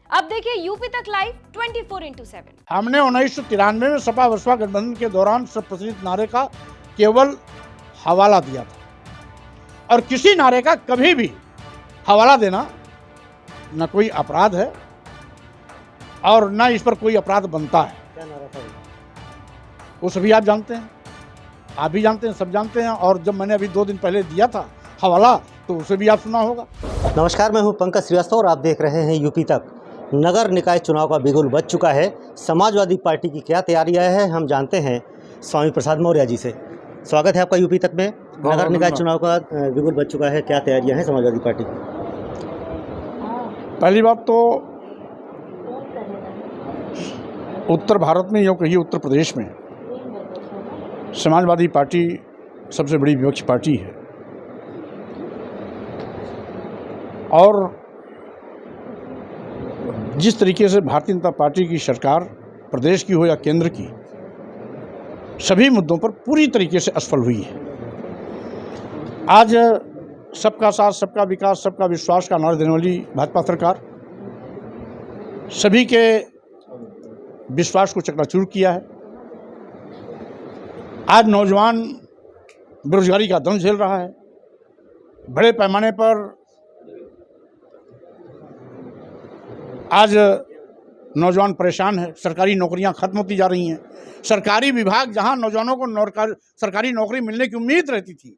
अब देखिए यूपी तक लाइव 24/7। हमने 1993 में सपा बसपा गठबंधन के दौरान सब प्रचलित नारे का केवल हवाला दिया था और किसी नारे का कभी भी हवाला देना न कोई अपराध है और न इस पर कोई अपराध बनता है। क्या नारा था? वो सभी आप जानते हैं, आप भी जानते हैं, सब जानते हैं। और जब मैंने अभी 2 दिन पहले दिया था हवाला तो उसे भी आप सुना होगा। नमस्कार, मैं हूं पंकज श्रीवास्तव और आप देख रहे हैं यूपी तक। नगर निकाय चुनाव का बिगुल बज चुका है। समाजवादी पार्टी की क्या तैयारियां हैं, हम जानते हैं स्वामी प्रसाद मौर्य जी से। स्वागत है आपका यूपी तक में। नगर निकाय चुनाव का बिगुल बज चुका है, क्या तैयारियां हैं समाजवादी पार्टी की? पहली बात तो उत्तर भारत में, यूँ कहिए उत्तर प्रदेश में समाजवादी पार्टी सबसे बड़ी विपक्षी पार्टी है और जिस तरीके से भारतीय जनता पार्टी की सरकार प्रदेश की हो या केंद्र की, सभी मुद्दों पर पूरी तरीके से असफल हुई है। आज सबका साथ, सबका विकास, सबका विश्वास का नारा देने वाली भाजपा सरकार सभी के विश्वास को चकनाचूर किया है। आज नौजवान बेरोजगारी का दंश झेल रहा है। बड़े पैमाने पर आज नौजवान परेशान है। सरकारी नौकरियां खत्म होती जा रही हैं। सरकारी विभाग जहां नौजवानों को सरकारी नौकरी मिलने की उम्मीद रहती थी,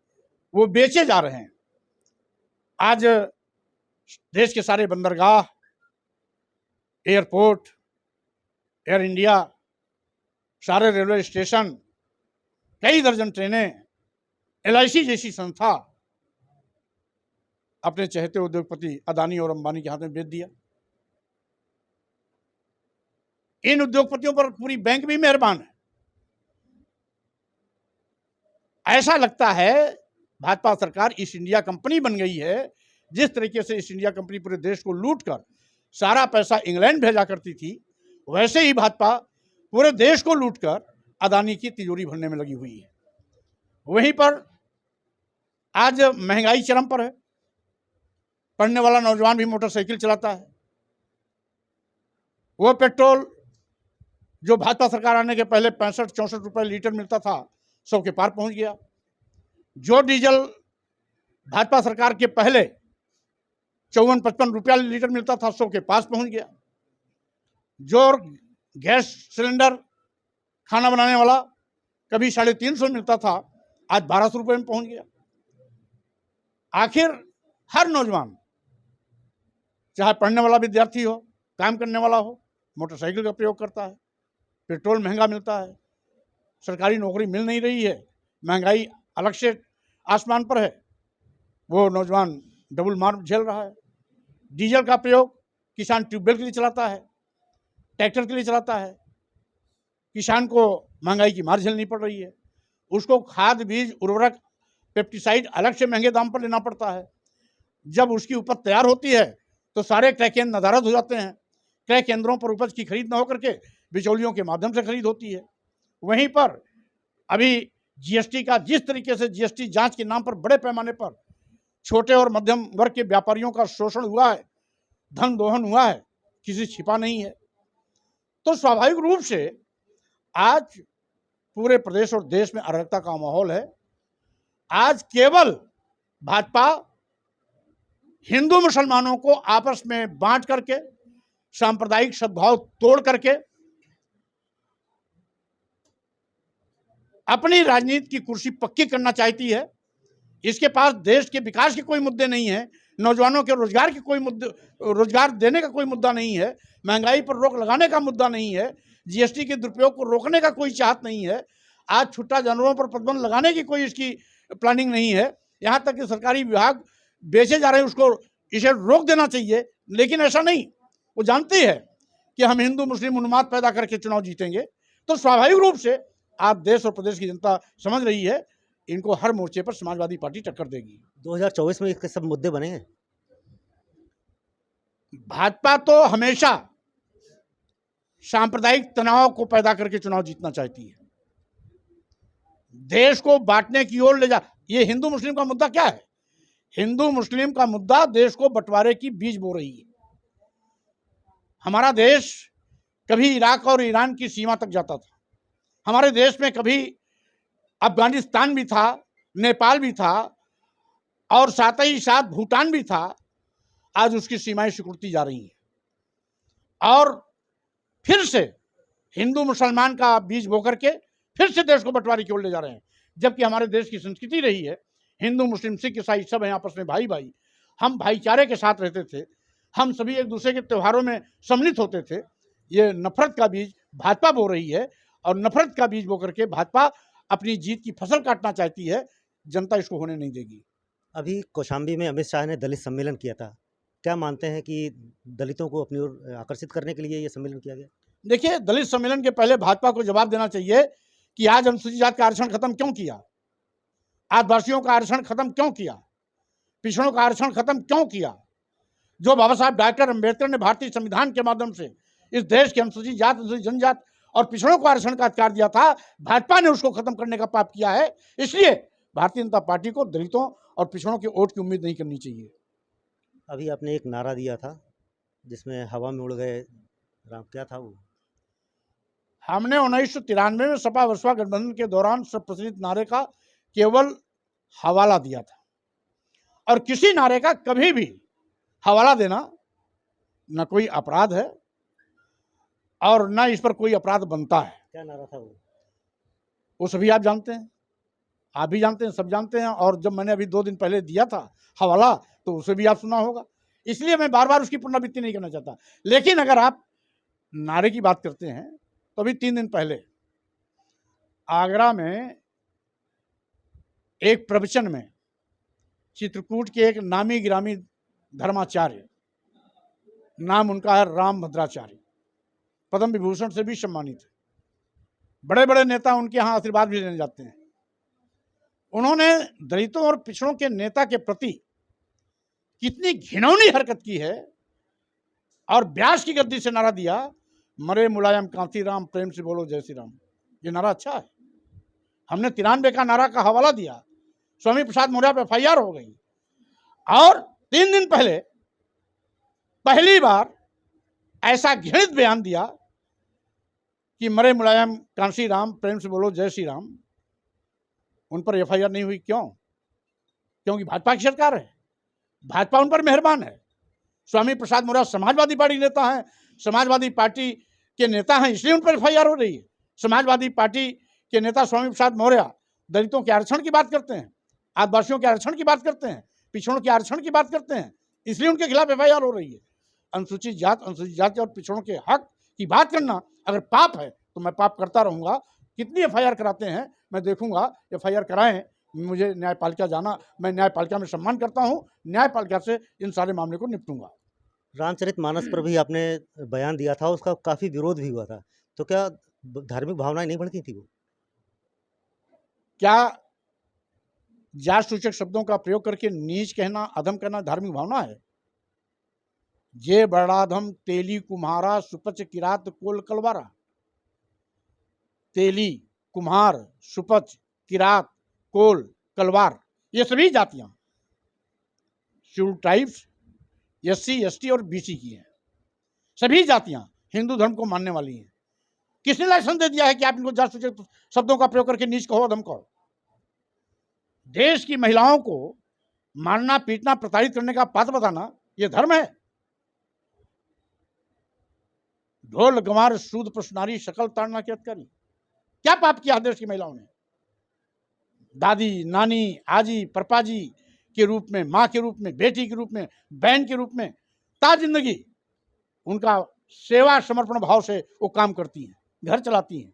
वो बेचे जा रहे हैं। आज देश के सारे बंदरगाह, एयरपोर्ट, एयर इंडिया, सारे रेलवे स्टेशन, कई दर्जन ट्रेनें, LIC जैसी संस्था अपने चहेते उद्योगपति अदानी और अंबानी के हाथ में बेच दिया। इन उद्योगपतियों पर पूरी बैंक भी मेहरबान है। ऐसा लगता है भाजपा सरकार ईस्ट इंडिया कंपनी बन गई है। जिस तरीके से ईस्ट इंडिया कंपनी पूरे देश को लूटकर सारा पैसा इंग्लैंड भेजा करती थी, वैसे ही भाजपा पूरे देश को लूटकर अदानी की तिजोरी भरने में लगी हुई है। वहीं पर आज महंगाई चरम पर है। पढ़ने वाला नौजवान भी मोटरसाइकिल चलाता है। वो पेट्रोल जो भाजपा सरकार आने के पहले 65-64 रुपए लीटर मिलता था, 100 के पार पहुंच गया। जो डीजल भाजपा सरकार के पहले 54-55 रुपया लीटर मिलता था, 100 के पास पहुंच गया। जो गैस सिलेंडर खाना बनाने वाला कभी 350 मिलता था, आज 1200 रुपये में पहुंच गया। आखिर हर नौजवान, चाहे पढ़ने वाला विद्यार्थी हो, काम करने वाला हो, मोटरसाइकिल का प्रयोग करता है। पेट्रोल महंगा मिलता है, सरकारी नौकरी मिल नहीं रही है, महंगाई अलग से आसमान पर है। वो नौजवान डबल मार झेल रहा है। डीजल का प्रयोग किसान ट्यूबवेल के लिए चलाता है, ट्रैक्टर के लिए चलाता है। किसान को महंगाई की मार झेलनी पड़ रही है। उसको खाद, बीज, उर्वरक, पेस्टिसाइड अलग से महंगे दाम पर लेना पड़ता है। जब उसकी उपज तैयार होती है तो सारे क्रय केंद्र नदारद हो जाते हैं। क्रय केंद्रों पर उपज की खरीद न होकर के बिचौलियों के माध्यम से खरीद होती है। वहीं पर अभी GST का, जिस तरीके से GST जांच के नाम पर बड़े पैमाने पर छोटे और मध्यम वर्ग के व्यापारियों का शोषण हुआ है, धन दोहन हुआ है, किसी छिपा नहीं है। तो स्वाभाविक रूप से आज पूरे प्रदेश और देश में अराजकता का माहौल है। आज केवल भाजपा हिंदू मुसलमानों को आपस में बांट करके, सांप्रदायिक सद्भाव तोड़ करके अपनी राजनीति की कुर्सी पक्की करना चाहती है। इसके पास देश के विकास के कोई मुद्दे नहीं है, नौजवानों के रोजगार के कोई मुद्दे, रोजगार देने का कोई मुद्दा नहीं है, महंगाई पर रोक लगाने का मुद्दा नहीं है, GST के दुरुपयोग को रोकने का कोई चाहत नहीं है। आज छुट्टा जानवरों पर प्रतिबंध लगाने की कोई इसकी प्लानिंग नहीं है। यहाँ तक कि सरकारी विभाग बेचे जा रहे हैं, उसको इसे रोक देना चाहिए, लेकिन ऐसा नहीं। वो जानती है कि हम हिंदू मुस्लिम उन्माद पैदा करके चुनाव जीतेंगे। तो स्वाभाविक रूप से आज देश और प्रदेश की जनता समझ रही है, इनको हर मोर्चे पर समाजवादी पार्टी टक्कर देगी। 2024 में इसके सब मुद्दे बने हैं। भाजपा तो हमेशा सांप्रदायिक तनाव को पैदा करके चुनाव जीतना चाहती है, देश को बांटने की ओर ले जा। ये हिंदू मुस्लिम का मुद्दा क्या है? हिंदू मुस्लिम का मुद्दा देश को बंटवारे की बीज बो रही है। हमारा देश कभी इराक और ईरान की सीमा तक जाता था, हमारे देश में कभी अफगानिस्तान भी था, नेपाल भी था और साथ ही साथ भूटान भी था। आज उसकी सीमाएं सिकुड़ती जा रही हैं और फिर से हिंदू मुसलमान का बीज बो करके फिर से देश को बंटवारे की ओर ले जा रहे हैं, जबकि हमारे देश की संस्कृति रही है हिंदू मुस्लिम सिख ईसाई सब हैं आपस में भाई भाई, हम भाईचारे के साथ रहते थे, हम सभी एक दूसरे के त्योहारों में सम्मिलित होते थे। ये नफरत का बीज भाजपा बो रही है और नफरत का बीज बो करके भाजपा अपनी जीत की फसल काटना चाहती है, जनता इसको होने नहीं देगी। अभी कौशाम्बी में अमित शाह ने दलित सम्मेलन किया था, क्या मानते हैं कि दलितों को अपनी ओर आकर्षित करने के लिए ये सम्मेलन किया गया? देखिए, दलित सम्मेलन के पहले भाजपा को जवाब देना चाहिए कि आज अनुसूचित जाति का आरक्षण खत्म क्यों किया, आदिवासियों का आरक्षण खत्म क्यों किया, पिछड़ों का आरक्षण खत्म क्यों किया। जो बाबा साहब डॉक्टर अम्बेडकर ने भारतीय संविधान के माध्यम से इस देश के अनुसूचित जाति, अनुसूचित जनजाति और पिछड़ों को आरक्षण का अधिकार दिया था, भाजपा ने उसको खत्म करने का पाप किया है। इसलिए भारतीय जनता पार्टी को दलितों और पिछड़ों के वोट की उम्मीद नहीं करनी चाहिए। अभी आपने एक नारा दिया था जिसमें हवा में उड़ गए राम, क्या था वो? हमने 1993 में सपा बसपा गठबंधन के दौरान सब प्रचलित नारे का केवल हवाला दिया था और किसी नारे का कभी भी हवाला देना न कोई अपराध है और न इस पर कोई अपराध बनता है। क्या नारा था वो? वो सभी आप जानते हैं, आप भी जानते हैं, सब जानते हैं। और जब मैंने अभी 2 दिन पहले दिया था हवाला तो उसे भी आप सुना होगा, इसलिए मैं बार बार उसकी पुनरावृत्ति नहीं करना चाहता। लेकिन अगर आप नारे की बात करते हैं तो अभी 3 दिन पहले आगरा में एक प्रवचन में चित्रकूट के एक नामी गिरामी धर्माचार्य, नाम उनका है राम भद्राचार्य, पद्म विभूषण से भी सम्मानित है, बड़े बड़े नेता उनके यहाँ आशीर्वाद भी लेने जाते हैं। उन्होंने दलितों और पिछड़ों के नेता के प्रति कितनी घिनौनी हरकत की है और व्यास की गद्दी से नारा दिया, मरे मुलायम कांती राम प्रेम से बोलो जय श्री राम। ये नारा अच्छा है। हमने 93 का नारा का हवाला दिया, स्वामी प्रसाद मौर्य पर FIR हो गई और 3 दिन पहले पहली बार ऐसा घृणित बयान दिया कि मरे मुलायम कांसी राम प्रेम से बोलो जय श्री राम। उन पर FIR नहीं हुई, क्यों? क्योंकि भाजपा की सरकार है, भाजपा उन पर मेहरबान है। स्वामी प्रसाद मौर्य समाजवादी पार्टी नेता हैं, समाजवादी पार्टी के नेता हैं, इसलिए उन पर FIR हो रही है। समाजवादी पार्टी के नेता स्वामी प्रसाद मौर्य दलितों के आरक्षण की बात करते हैं, आदिवासियों के आरक्षण की बात करते हैं, पिछड़ों के आरक्षण की बात करते हैं, इसलिए उनके खिलाफ FIR हो रही है। अनुसूचित जाति और पिछड़ों के हक की बात करना अगर पाप है तो मैं पाप करता रहूंगा। कितनी FIR कराते हैं मैं देखूंगा, FIR कराएं, मुझे न्यायपालिका जाना, मैं न्यायपालिका में सम्मान करता हूं, न्यायपालिका से इन सारे मामले को निपटूंगा। रामचरितमानस पर भी आपने बयान दिया था, उसका काफ़ी विरोध भी हुआ था, तो क्या धार्मिक भावनाएं नहीं भड़की थी वो? क्या जात सूचक शब्दों का प्रयोग करके नीच कहना, अधम कहना धार्मिक भावना है? जे बड़ाधम तेली कुम्हारा सुपच किरात कोल कलवारा। तेली, कुम्हार, सुपच, किरात, कोल, कलवार, ये सभी जातियां शेड्यूल ट्राइब्स, SC, ST और BC की हैं। सभी जातियां हिंदू धर्म को मानने वाली हैं। किसने लाइसेंस दे दिया है कि आप इनको जात सूचक शब्दों का प्रयोग करके नीच कहो, अधम कहो? देश की महिलाओं को मारना, पीटना, प्रताड़ित करने का पात्र बताना ये धर्म है? ढोल गंवार सूद प्रश्नारी शकल ताड़ना के अधिकारी, क्या पाप किया देश की महिलाओं ने? दादी, नानी, आजी, परपाजी के रूप में, माँ के रूप में, बेटी के रूप में, बहन के रूप में ता जिंदगी उनका सेवा समर्पण भाव से वो काम करती हैं, घर चलाती हैं।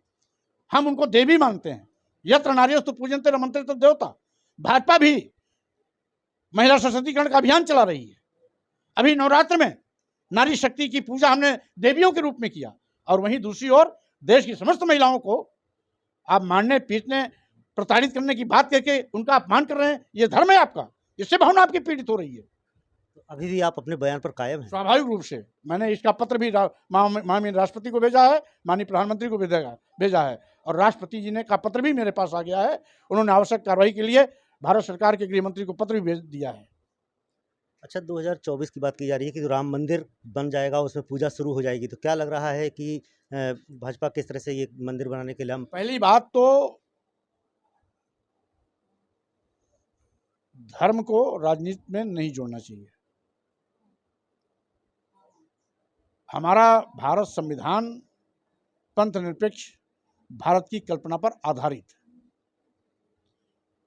हम उनको देवी मानते हैं। यत्र नार्यस्तु पूजन्ते रमन्ते तत् देवता। भाजपा भी महिला सशक्तिकरण का अभियान चला रही है। अभी नवरात्र में नारी शक्ति की पूजा हमने देवियों के रूप में किया और वहीं दूसरी ओर देश की समस्त महिलाओं को आप मारने, पीटने, प्रताड़ित करने की बात करके उनका अपमान कर रहे हैं। ये धर्म है आपका? इससे भावना आपकी पीड़ित हो रही है। अभी भी आप अपने बयान पर कायम हैं? स्वाभाविक रूप से मैंने इसका पत्र भी माननीय राष्ट्रपति को भेजा है, माननीय प्रधानमंत्री को भेजा है और राष्ट्रपति जी ने का पत्र भी मेरे पास आ गया है। उन्होंने आवश्यक कार्रवाई के लिए भारत सरकार के गृह मंत्री को पत्र भी भेज दिया है। अच्छा, 2024 की बात की जा रही है कि राम मंदिर बन जाएगा, उसमें पूजा शुरू हो जाएगी, तो क्या लग रहा है कि भाजपा किस तरह से ये मंदिर बनाने के लिए हम पहली बात तो धर्म को राजनीति में नहीं जोड़ना चाहिए। हमारा भारत संविधान पंथ निरपेक्ष भारत की कल्पना पर आधारित है।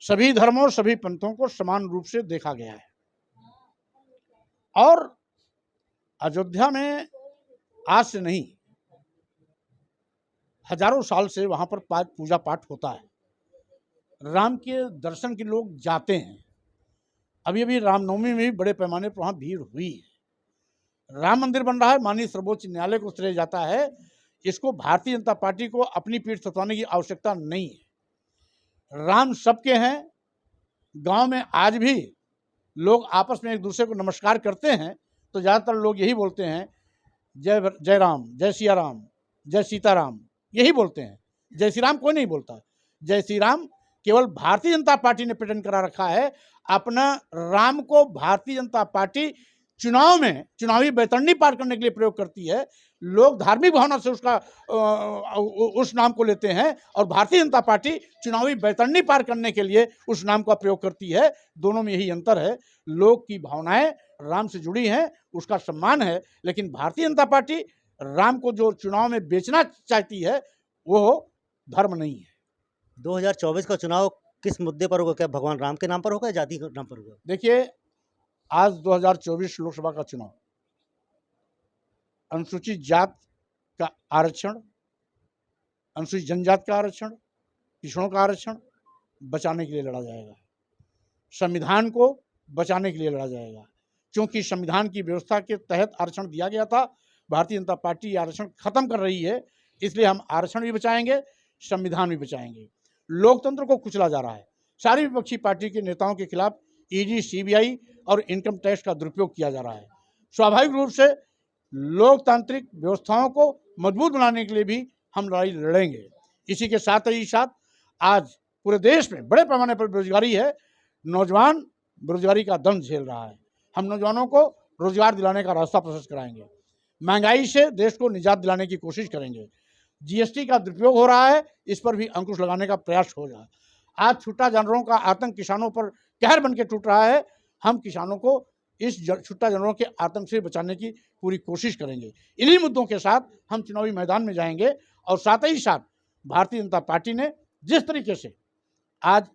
सभी धर्मों सभी पंथों को समान रूप से देखा गया है और अयोध्या में आज से नहीं, हजारों साल से वहां पर पूजा पाठ होता है। राम के दर्शन के लोग जाते हैं। अभी अभी रामनवमी में भी बड़े पैमाने पर वहां भीड़ हुई है। राम मंदिर बन रहा है, माननीय सर्वोच्च न्यायालय को श्रेय जाता है। इसको भारतीय जनता पार्टी को अपनी पीठ थपथपाने की आवश्यकता नहीं है। राम सबके हैं। गांव में आज भी लोग आपस में एक दूसरे को नमस्कार करते हैं तो ज़्यादातर लोग यही बोलते हैं, जय जय राम, जय सिया राम, जय सीताराम, यही बोलते हैं। जय श्री राम कोई नहीं बोलता। जय श्री राम केवल भारतीय जनता पार्टी ने पेटेंट करा रखा है। अपना राम को भारतीय जनता पार्टी चुनाव में चुनावी बैतरणी पार करने के लिए प्रयोग करती है। लोग धार्मिक भावना से उस नाम को लेते हैं और भारतीय जनता पार्टी चुनावी बैतरणी पार करने के लिए उस नाम का प्रयोग करती है। दोनों में यही अंतर है। लोग की भावनाएं राम से जुड़ी हैं, उसका सम्मान है, लेकिन भारतीय जनता पार्टी राम को जो चुनाव में बेचना चाहती है वो धर्म नहीं है। 2024 का चुनाव किस मुद्दे पर होगा? क्या भगवान राम के नाम पर होगा या जाति के नाम पर होगा? देखिए, आज 2024 लोकसभा का चुनाव अनुसूचित जात का आरक्षण, अनुसूचित जनजाति का आरक्षण, पिछड़ों का आरक्षण बचाने के लिए लड़ा जाएगा। संविधान को बचाने के लिए लड़ा जाएगा। क्योंकि संविधान की व्यवस्था के तहत आरक्षण दिया गया था। भारतीय जनता पार्टी आरक्षण खत्म कर रही है, इसलिए हम आरक्षण भी बचाएंगे, संविधान भी बचाएंगे। लोकतंत्र को कुचला जा रहा है। सारी विपक्षी पार्टी के नेताओं के खिलाफ ईडी, सीबीआई और इनकम टैक्स का दुरुपयोग किया जा रहा है। स्वाभाविक रूप से लोकतांत्रिक व्यवस्थाओं को मजबूत बनाने के लिए भी हम लड़ाई लड़ेंगे। इसी के साथ ही साथ आज पूरे देश में बड़े पैमाने पर बेरोजगारी है। नौजवान बेरोजगारी का दंड झेल रहा है। हम नौजवानों को रोजगार दिलाने का रास्ता प्रशस्त कराएंगे। महंगाई से देश को निजात दिलाने की कोशिश करेंगे। जीएसटी का दुरुपयोग हो रहा है, इस पर भी अंकुश लगाने का प्रयास हो रहा है। आज छुट्टा जानवरों का आतंक किसानों पर कहर बन के टूट रहा है। हम किसानों को इस छुट्टा जानवरों के आतंक से बचाने की पूरी कोशिश करेंगे। इन्हीं मुद्दों के साथ हम चुनावी मैदान में जाएंगे और साथ ही साथ भारतीय जनता पार्टी ने जिस तरीके से आज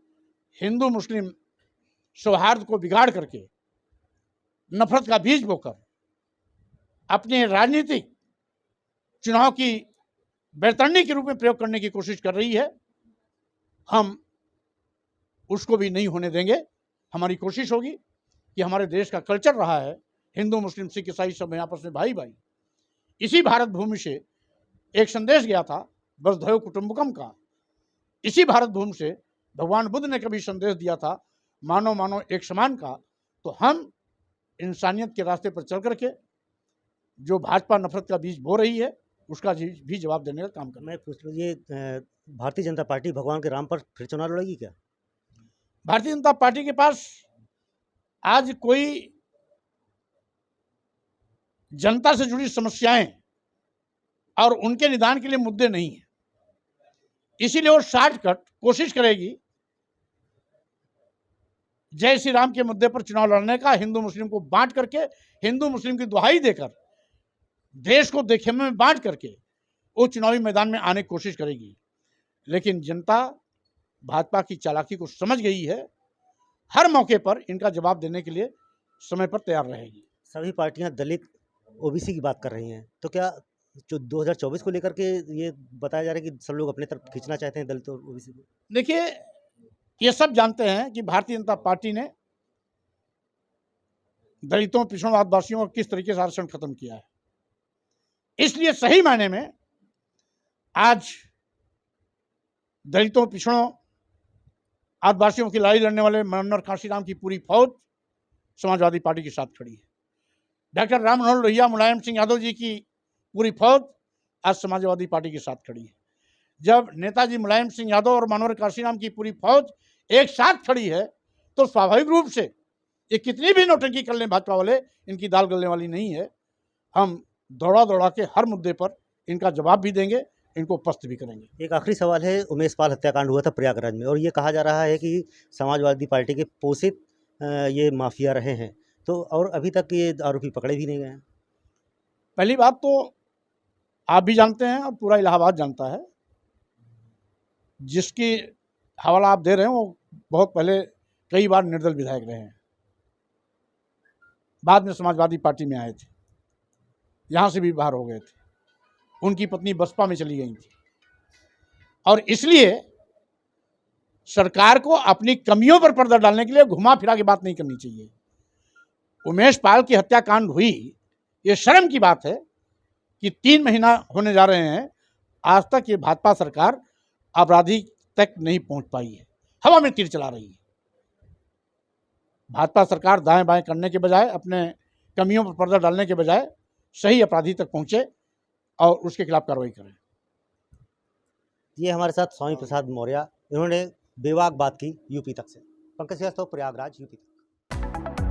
हिंदू मुस्लिम सौहार्द को बिगाड़ करके नफरत का बीज बोकर अपने राजनीतिक चुनाव की बैतरणी के रूप में प्रयोग करने की कोशिश कर रही है, हम उसको भी नहीं होने देंगे। हमारी कोशिश होगी कि हमारे देश का कल्चर रहा है, हिंदू मुस्लिम सिख ईसाई सब आपस में भाई भाई। इसी भारत भूमि से एक संदेश गया था वसुधैव कुटुंबकम का। इसी भारत भूमि से भगवान बुद्ध ने कभी संदेश दिया था मानो मानो एक समान का। तो हम इंसानियत के रास्ते पर चल करके जो भाजपा नफरत का बीज बो रही है उसका भी जवाब देने का काम करना। मैं पूछ रहा हूँ, ये भारतीय जनता पार्टी भगवान के राम पर फिर चुनाव लड़ेगी क्या? भारतीय जनता पार्टी के पास आज कोई जनता से जुड़ी समस्याएं और उनके निदान के लिए मुद्दे नहीं है। इसीलिए वो शॉर्टकट कोशिश करेगी जय श्री राम के मुद्दे पर चुनाव लड़ने का, हिंदू मुस्लिम को बांट करके, हिंदू मुस्लिम की दुहाई देकर, देश को देखेमे में बांट करके वो चुनावी मैदान में आने की कोशिश करेगी। लेकिन जनता भाजपा की चालाकी को समझ गई है। हर मौके पर इनका जवाब देने के लिए समय पर तैयार रहेगी। सभी पार्टियां दलित ओबीसी की बात कर रही हैं, तो क्या जो 2024 को लेकर के ये बताया जा रहा है कि सब लोग अपने तरफ खींचना चाहते हैं दलित और ओबीसी को? देखिए, ये सब जानते हैं कि भारतीय जनता पार्टी ने दलितों, पिछड़ों, आदिवासियों और किस तरीके से आरक्षण खत्म किया है। इसलिए सही मायने में आज दलितों, पिछड़ों, आदिवासियों की लड़ाई लड़ने वाले मनोहर काशीराम की पूरी फौज समाजवादी पार्टी के साथ खड़ी है। डॉक्टर राम मनोहर लोहिया, मुलायम सिंह यादव जी की पूरी फौज आज समाजवादी पार्टी के साथ खड़ी है। जब नेताजी मुलायम सिंह यादव और मनोहर काशीराम की पूरी फौज एक साथ खड़ी है तो स्वाभाविक रूप से ये कितनी भी नौटंकी कर लें भाजपा वाले, इनकी दाल गलने वाली नहीं है। हम दौड़ा दौड़ा के हर मुद्दे पर इनका जवाब भी देंगे, इनको पस्त भी करेंगे। एक आखिरी सवाल है, उमेश पाल हत्याकांड हुआ था प्रयागराज में और ये कहा जा रहा है कि समाजवादी पार्टी के पोषित ये माफिया रहे हैं, तो और अभी तक ये आरोपी पकड़े भी नहीं गए हैं। पहली बात तो आप भी जानते हैं और पूरा इलाहाबाद जानता है, जिसकी हवाला आप दे रहे हैं वो बहुत पहले कई बार निर्दल विधायक रहे हैं, बाद में समाजवादी पार्टी में आए थे, यहाँ से भी बाहर हो गए थे, उनकी पत्नी बसपा में चली गई थी। और इसलिए सरकार को अपनी कमियों पर पर्दा डालने के लिए घुमा फिरा के बात नहीं करनी चाहिए। उमेश पाल की हत्याकांड हुई, ये शर्म की बात है कि 3 महीना होने जा रहे हैं, आज तक ये भाजपा सरकार अपराधी तक नहीं पहुंच पाई है, हवा में तीर चला रही है। भाजपा सरकार दाएं बाएं करने के बजाय, अपने कमियों पर पर्दा डालने के बजाय सही अपराधी तक पहुंचे और उसके खिलाफ कार्रवाई करें। ये हमारे साथ स्वामी प्रसाद मौर्य, इन्होंने बेबाक बात की यूपी तक से। पंकज श्रीवास्तव, प्रयागराज, यूपी तक।